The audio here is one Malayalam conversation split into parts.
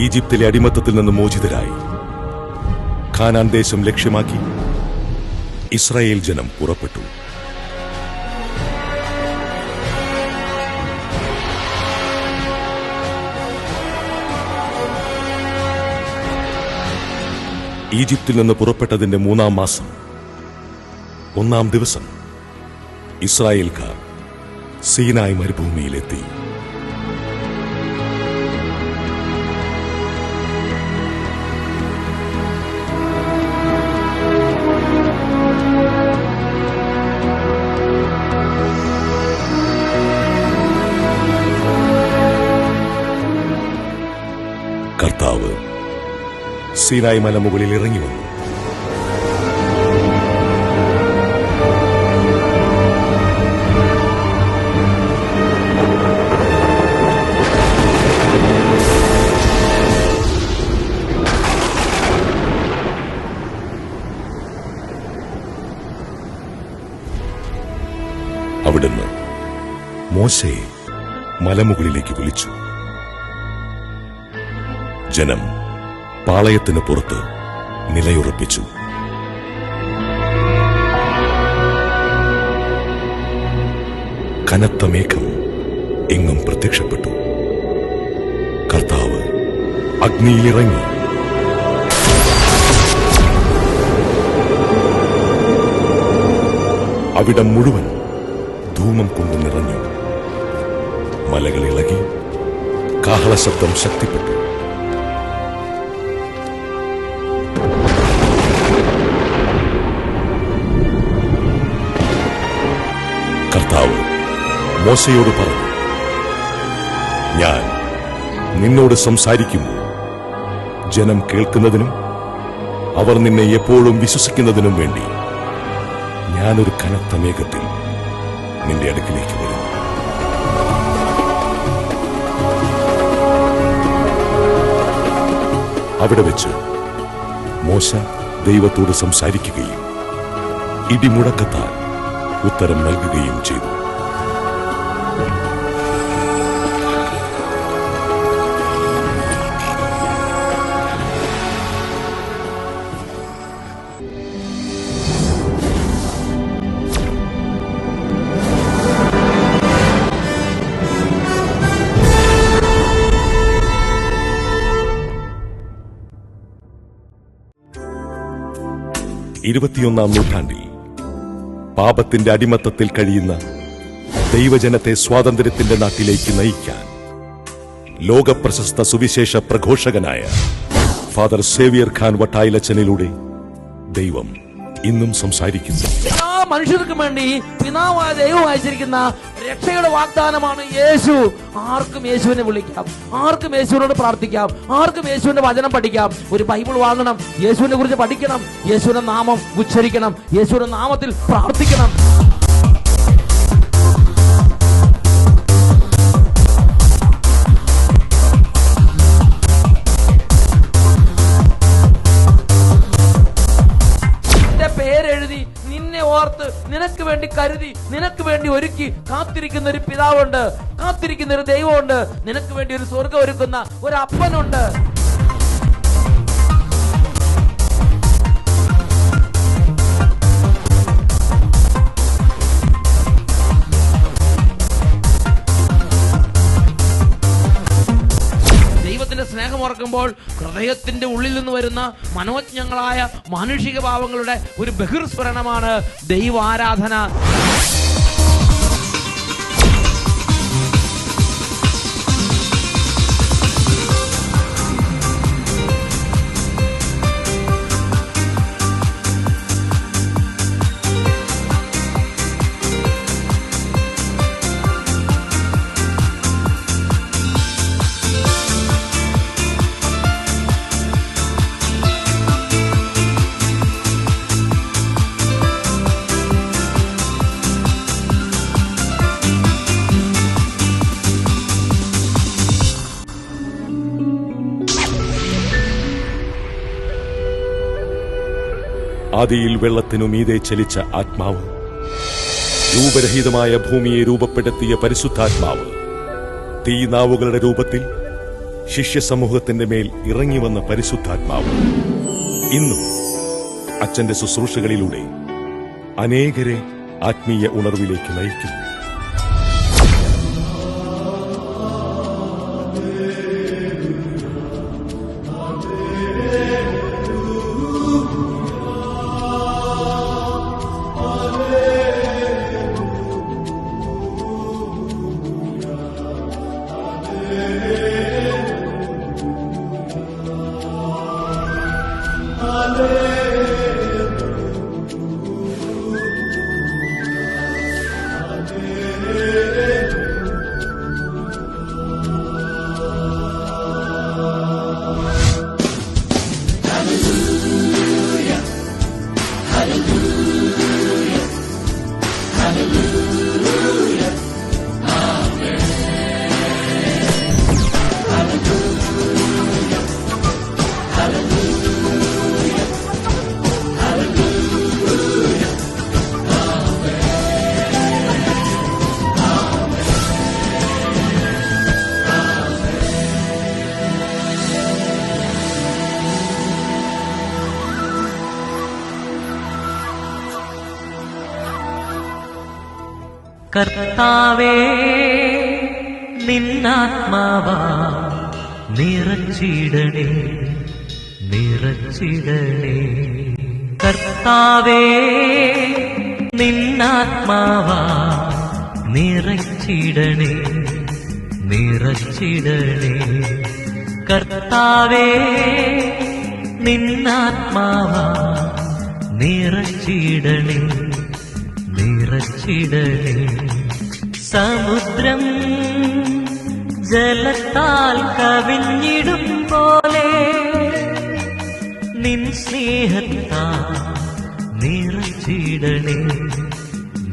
ഈജിപ്തിലെ അടിമത്തത്തിൽ നിന്ന് മോചിതരായി കാനാൻ ദേശം ലക്ഷ്യമാക്കി ഇസ്രായേൽ ജനം പുറപ്പെട്ടു. ഈജിപ്തിൽ നിന്ന് പുറപ്പെട്ടതിന്റെ 3-ാം മാസം 1-ാം ദിവസം ഇസ്രായേൽക്കാർ സീനായ് മരുഭൂമിയിലെത്തി. കർത്താവ് സീനായ് മലമുകളിൽ ഇറങ്ങി വന്നു. അവിടുന്ന് മോശയെ മലമുകളിലേക്ക് വിളിച്ചു. ജനം പാളയത്തിന് പുറത്ത് നിലയുറപ്പിച്ചു. കനത്ത മേഘം എങ്ങും പ്രത്യക്ഷപ്പെട്ടു. കർത്താവ് അഗ്നിയിലിറങ്ങി. അവിടം മുഴുവൻ ധൂമം കൊണ്ട് നിറഞ്ഞു. മലകൾ ഇളകി, കാഹളശബ്ദം ശക്തിപ്പെട്ടു. കർത്താവ് മോശയോട് പറഞ്ഞു, ഞാൻ നിന്നോട് സംസാരിക്കുമ്പോൾ ജനം കേൾക്കുന്നതിനും അവർ നിന്നെ എപ്പോഴും വിശ്വസിക്കുന്നതിനും വേണ്ടി ഞാനൊരു കനത്ത മേഘത്തിൽ നിന്റെ അടുക്കിലേക്ക് വരുന്നു. അവിടെ വെച്ച് മോശ ദൈവത്തോട് സംസാരിക്കുകയും ഇടിമുഴക്കത്താൽ ഉത്തരം നൽകുകയും ചെയ്തു. ഇരുപത്തിയൊന്നാം നൂറ്റാണ്ടിൽ പാപത്തിന്റെ അടിമത്തത്തിൽ കഴിയുന്ന ദൈവജനത്തെ സ്വാതന്ത്ര്യത്തിന്റെ നാട്ടിലേക്ക് നയിക്കാൻ ലോകപ്രശസ്ത സുവിശേഷ പ്രഘോഷകനായ ഫാദർ സേവിയർ ഖാൻ വട്ടായിലച്ചനിലൂടെ ദൈവം ഇന്നും സംസാരിക്കുന്നു. മനുഷ്യർക്ക് വേണ്ടി പിതാവായ ദൈവം അയച്ചിരിക്കുന്ന രക്ഷയുടെ വാഗ്ദാനമാണ് യേശു. ആർക്കും യേശുവിനെ വിളിക്കാം, ആർക്കും യേശുവിനോട് പ്രാർത്ഥിക്കാം, ആർക്കും യേശുവിന്റെ വചനം പഠിക്കാം. ഒരു ബൈബിൾ വാങ്ങണം, യേശുവിനെ കുറിച്ച് പഠിക്കണം, യേശുവിന്റെ നാമം ഉച്ചരിക്കണം, യേശുവിന്റെ നാമത്തിൽ പ്രാർത്ഥിക്കണം. പേരെഴുതി നിന്നെ ഓർത്ത് നിനക്ക് വേണ്ടി കരുതി നിനക്ക് വേണ്ടി ഒരുക്കി കാത്തിരിക്കുന്ന ഒരു പിതാവുണ്ട്, കാത്തിരിക്കുന്ന ഒരു ദൈവമുണ്ട്, നിനക്ക് വേണ്ടി ഒരു സ്വർഗ്ഗം ഒരുക്കുന്ന ഒരു അപ്പനുണ്ട്. സ്നേഹം ഓർക്കുമ്പോൾ ഹൃദയത്തിന്റെ ഉള്ളിൽ നിന്ന് വരുന്ന മനോജ്ഞങ്ങളായ മാനുഷിക ഭാവങ്ങളുടെ ഒരു ബഹിർസ്ഫുരണമാണ് ദൈവാരാധന. ആദിയിൽ വെള്ളത്തിനു മീതെ ചലിച്ച ആത്മാവ്, രൂപരഹിതമായ ഭൂമിയെ രൂപപ്പെടുത്തിയ പരിശുദ്ധാത്മാവ് തീനാവുകളുടെ രൂപത്തിൽ ശിഷ്യ സമൂഹത്തിന്റെ മേൽ ഇറങ്ങി വന്ന പരിശുദ്ധാത്മാവ് ഇന്നും അച്ഛന്റെ ശുശ്രൂഷകളിലൂടെ അനേകരെ ആത്മീയ ഉണർവിലേക്ക് നയിക്കുന്നു. കർത്താവേ, നിന്നാത്മാവാ നിറച്ചിടണേ, നിറച്ചിടണേ. കർത്താവേ, നിന്നാത്മാവാ നിറച്ചിടണേ, നിറച്ചിടണേ. കർത്താവേ, നിന്നാത്മാവാ നിറച്ചിടണേ, നിറച്ചിടണേ. സമുദ്രം ജലത്താൽ കവിഞ്ഞിടും പോലെ നിൻ സ്നേഹത്താൽ നിറച്ചിടണേ,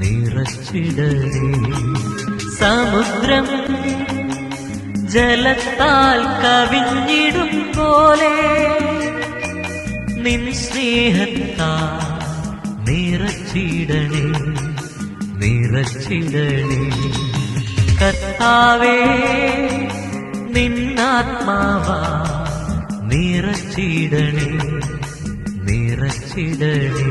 നിറച്ചിടണേ. സമുദ്രം ജലത്താൽ കവിഞ്ഞിടും പോലെ നിൻ സ്നേഹത്താൽ നിറച്ചിടണേ, നിറച്ചിടണേ. കർത്താവേ, നിന്നാത്മാവാ നിറച്ചിടണേ, നിറച്ചിടണേ.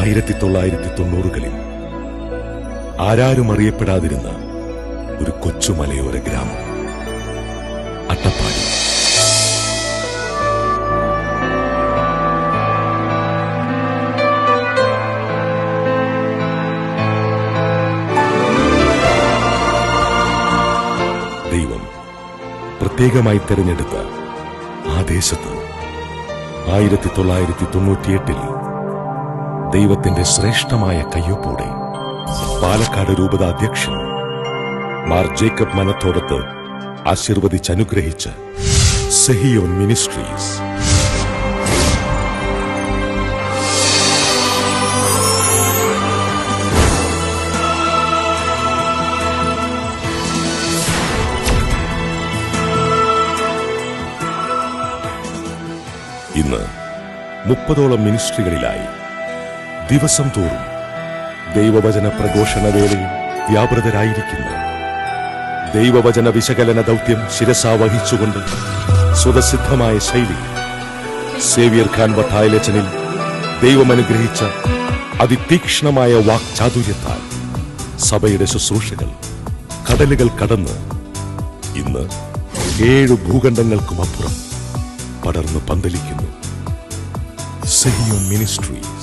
ആയിരത്തി 1990-കളിൽ ആരാരും അറിയപ്പെടാതിരുന്ന ഒരു കൊച്ചു മലയോര ഗ്രാമം അട്ടപ്പാടി. ദൈവം പ്രത്യേകമായി തെരഞ്ഞെടുത്ത ആ ദേശത്ത് 1998-ൽ ദൈവത്തിന്റെ ശ്രേഷ്ഠമായ കയ്യൊപ്പോടെ പാലക്കാട് രൂപത അധ്യക്ഷൻ മാർ ജേക്കബ് മനത്തോടത്ത് ആശീർവദിച്ചനുഗ്രഹിച്ച സെഹിയോൻ മിനിസ്ട്രീസ് ഇന്ന് 30ഓളം മിനിസ്ട്രികളിലായി ദിവസം തോറും ദൈവവചന പ്രഘോഷണ വേളയിൽ വ്യാപൃതരായിരിക്കുന്ന, ദൈവവചന വിശകലന ദൗത്യം ശിരസാ വഹിച്ചുകൊണ്ട് സ്വതസിദ്ധമായ ശൈലിയിൽ സേവ്യർ ഖാൻ വട്ടായലച്ചനിൽ ദൈവമനുഗ്രഹിച്ച അതിതീക്ഷ്ണമായ വാക്ചാതുര്യത്താൽ സഭയുടെ ശുശ്രൂഷകൾ കടലുകൾ കടന്ന് ഇന്ന് 7 ഭൂഖണ്ഡങ്ങൾക്കുമപ്പുറം പടർന്ന് പന്തലിക്കുന്നു. സെഹിയോൻ മിനിസ്ട്രീസ്.